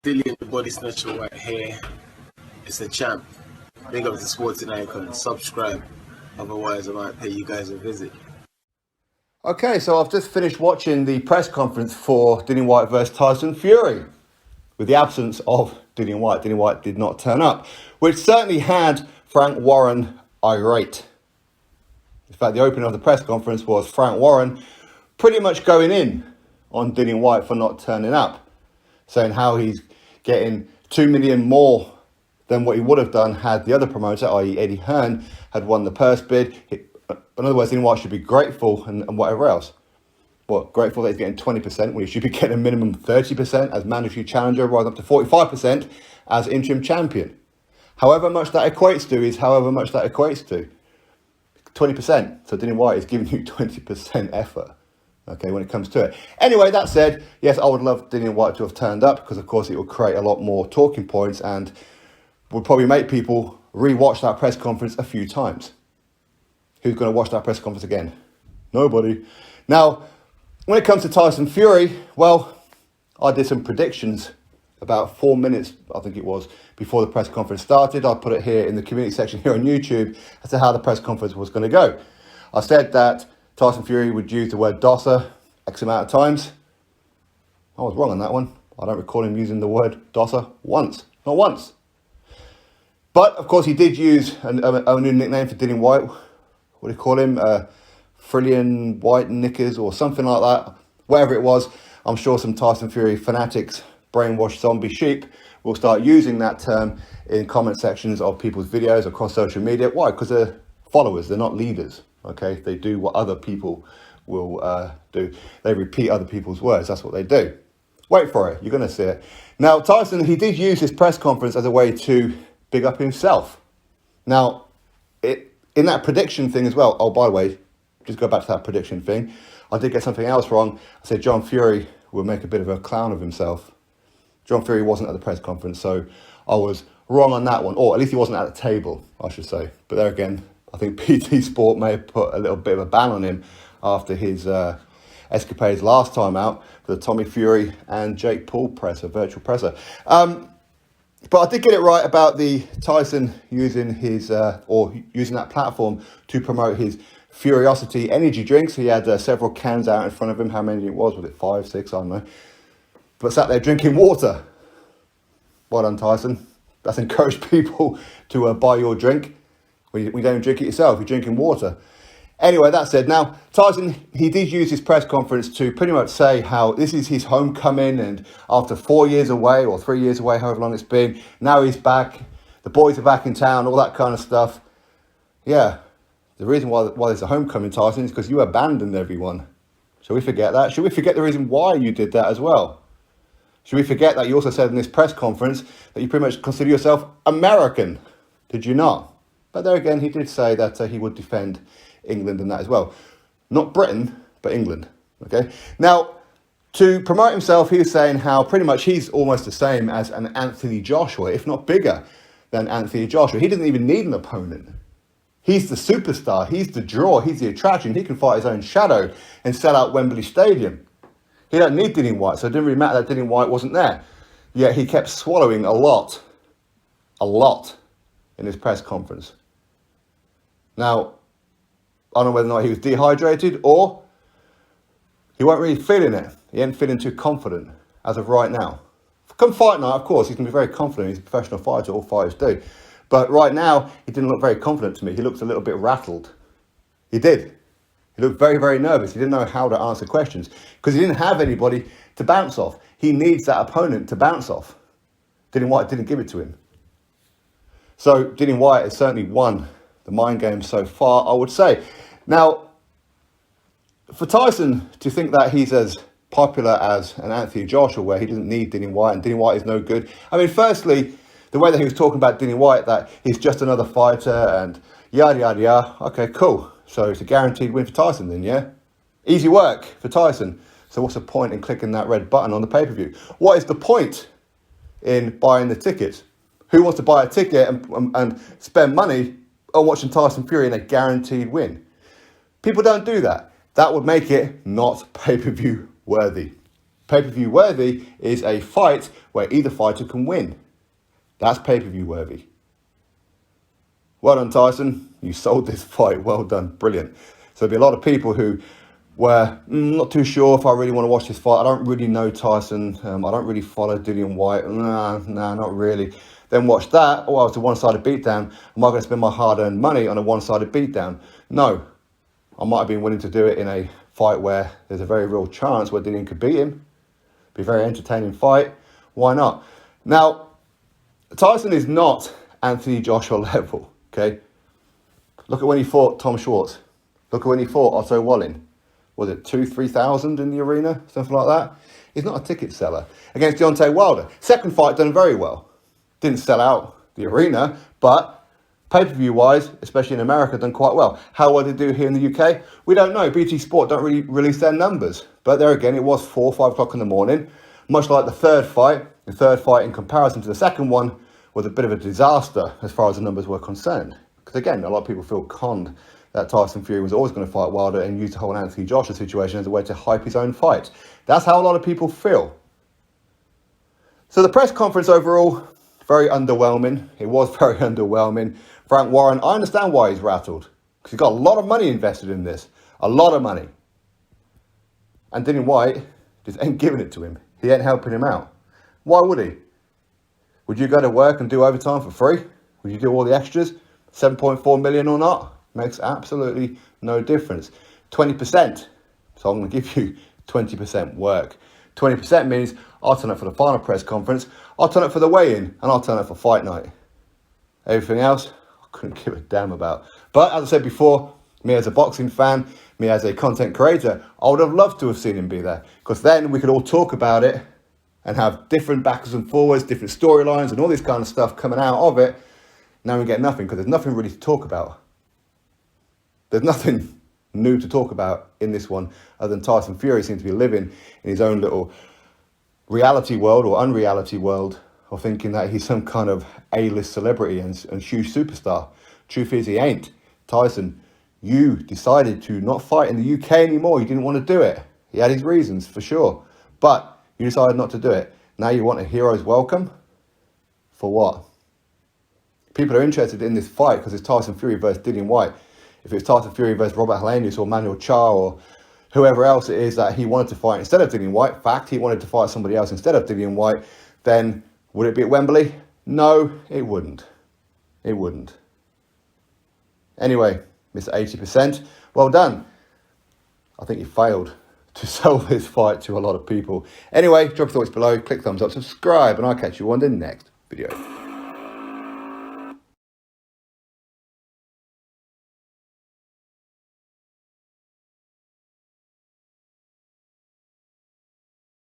Dillian the Body Snatcher White here. It's a champ. Big up to Sporting Icon. Subscribe. Otherwise, I might pay you guys a visit. Okay, so I've just finished watching the press conference for Dillian Whyte versus Tyson Fury. With the absence of Dillian Whyte. Dillian Whyte did not turn up, which certainly had Frank Warren irate. In fact, the opening of the press conference was Frank Warren pretty much going in on Dillian Whyte for not turning up, saying how he's getting 2 million more than what he would have done had the other promoter, i.e. Eddie Hearn, had won the purse bid. In other words, Dillian Whyte should be grateful and whatever else. What, grateful that he's getting 20% when he should be getting a minimum 30% as mandatory challenger, rather up to 45% as interim champion. However much that equates to is however much that equates to. 20%. So Dillian Whyte is giving you 20% effort. Okay, when it comes to it. Anyway, that said, yes, I would love Dillian Whyte to have turned up because, of course, it would create a lot more talking points and would probably make people re-watch that press conference a few times. Who's going to watch that press conference again? Nobody. Now, when it comes to Tyson Fury, well, I did some predictions about 4 minutes, I think it was, before the press conference started. I'll put it here in the community section here on YouTube as to how the press conference was going to go. I said that Tyson Fury would use the word dosser X amount of times. I was wrong on that one. I don't recall him using the word dosser once. Not once. But, of course, he did use a new nickname for Dillian Whyte. What do you call him? Frillian White Knickers or something like that. Whatever it was, I'm sure some Tyson Fury fanatics, brainwashed zombie sheep, will start using that term in comment sections of people's videos across social media. Why? Because they're followers. They're not leaders. Okay, they do what other people will do. They repeat other people's words. That's what they do. Wait for it. You're going to see it. Now, Tyson, he did use his press conference as a way to big up himself. Now, in that prediction thing as well, oh, by the way, just go back to that prediction thing. I did get something else wrong. I said John Fury will make a bit of a clown of himself. John Fury wasn't at the press conference, so I was wrong on that one. Or at least he wasn't at the table, I should say. But there again, I think PT Sport may have put a little bit of a ban on him after his escapades last time out for the Tommy Fury and Jake Paul presser, virtual presser. But I did get it right about the Tyson using his using that platform to promote his Furiosity energy drinks. He had several cans out in front of him. How many it was? Was it 5, 6? I don't know. But sat there drinking water. Well done, Tyson. That's encouraged people to buy your drink. We don't drink it yourself, you're drinking water. Anyway, that said, now, Tyson, he did use his press conference to pretty much say how this is his homecoming, and after 4 years away, or 3 years away, however long it's been, now he's back, the boys are back in town, all that kind of stuff. Yeah, the reason why there's a homecoming, Tyson, is because you abandoned everyone. Should we forget that? Should we forget the reason why you did that as well? Should we forget that you also said in this press conference that you pretty much consider yourself American? Did you not? But there again, he did say that he would defend England and that as well. Not Britain, but England. Okay. Now, to promote himself, he was saying how pretty much he's almost the same as an Anthony Joshua, if not bigger than Anthony Joshua. He doesn't even need an opponent. He's the superstar. He's the draw. He's the attraction. He can fight his own shadow and sell out Wembley Stadium. He don't need Dillian Whyte, so it didn't really matter that Dillian Whyte wasn't there. Yet he kept swallowing a lot in his press conference. Now, I don't know whether or not he was dehydrated or he wasn't really feeling it. He ain't feeling too confident as of right now. Come fight night, of course, he's going to be very confident. He's a professional fighter, all fighters do. But right now, he didn't look very confident to me. He looked a little bit rattled. He did. He looked very, very nervous. He didn't know how to answer questions because he didn't have anybody to bounce off. He needs that opponent to bounce off. Dillian Whyte didn't give it to him. So Dillian Whyte has certainly won the mind game so far, I would say. Now, for Tyson to think that he's as popular as an Anthony Joshua, where he doesn't need Dillian Whyte and Dillian Whyte is no good. I mean, firstly, the way that he was talking about Dillian Whyte, that he's just another fighter and yada, yada, yada. Okay, cool. So it's a guaranteed win for Tyson then, yeah? Easy work for Tyson. So what's the point in clicking that red button on the pay-per-view? What is the point in buying the tickets? Who wants to buy a ticket and spend money on watching Tyson Fury in a guaranteed win? People don't do that. That would make it not pay-per-view worthy. Pay-per-view worthy is a fight where either fighter can win. That's pay-per-view worthy. Well done, Tyson. You sold this fight. Well done. Brilliant. So there'll be a lot of people who were not too sure if I really want to watch this fight. I don't really know Tyson. I don't really follow Dillian Whyte. Nah, not really. Then watch that. Oh, it's a one-sided beatdown. Am I going to spend my hard-earned money on a one-sided beatdown? No. I might have been willing to do it in a fight where there's a very real chance where Dillian could beat him. Be a very entertaining fight. Why not? Now, Tyson is not Anthony Joshua level, okay? Look at when he fought Tom Schwartz. Look at when he fought Otto Wallin. Was it 2,000-3,000 in the arena? Something like that. He's not a ticket seller. Against Deontay Wilder. Second fight done very well. Didn't sell out the arena, but pay-per-view wise, especially in America, done quite well. How well did they do here in the UK? We don't know. BT Sport don't really release their numbers. But there again, it was 4 or 5 o'clock in the morning. Much like the third fight. The third fight in comparison to the second one was a bit of a disaster as far as the numbers were concerned. Because again, a lot of people feel conned that Tyson Fury was always going to fight Wilder and use the whole Anthony Joshua situation as a way to hype his own fight. That's how a lot of people feel. So the press conference overall, very underwhelming. It was very underwhelming. Frank Warren, I understand why he's rattled. Because he's got a lot of money invested in this. A lot of money. And Dillian Whyte just ain't giving it to him. He ain't helping him out. Why would he? Would you go to work and do overtime for free? Would you do all the extras? 7.4 million or not? Makes absolutely no difference. 20%. So I'm going to give you 20% work. 20% means I'll turn up for the final press conference, I'll turn up for the weigh-in, and I'll turn up for fight night. Everything else, I couldn't give a damn about. But as I said before, me as a boxing fan, me as a content creator, I would have loved to have seen him be there. Because then we could all talk about it and have different backwards and forwards, different storylines and all this kind of stuff coming out of it. Now we get nothing because there's nothing really to talk about. There's nothing new to talk about in this one other than Tyson Fury seems to be living in his own little reality world or unreality world of thinking that he's some kind of A-list celebrity and huge superstar. Truth is he ain't. Tyson, you decided to not fight in the UK anymore. You didn't want to do it. He had his reasons for sure, but you decided not to do it. Now you want a hero's welcome? For what? People are interested in this fight because it's Tyson Fury versus Dillian Whyte. If it's Tyson Fury versus Robert Helenius or Manuel Charr or whoever else it is that he wanted to fight instead of Dillian Whyte, fact, he wanted to fight somebody else instead of Dillian Whyte, then would it be at Wembley? No, it wouldn't. It wouldn't. Anyway, Mr. 80%, well done. I think you failed to sell this fight to a lot of people. Anyway, drop your thoughts below, click thumbs up, subscribe, and I'll catch you on the next video.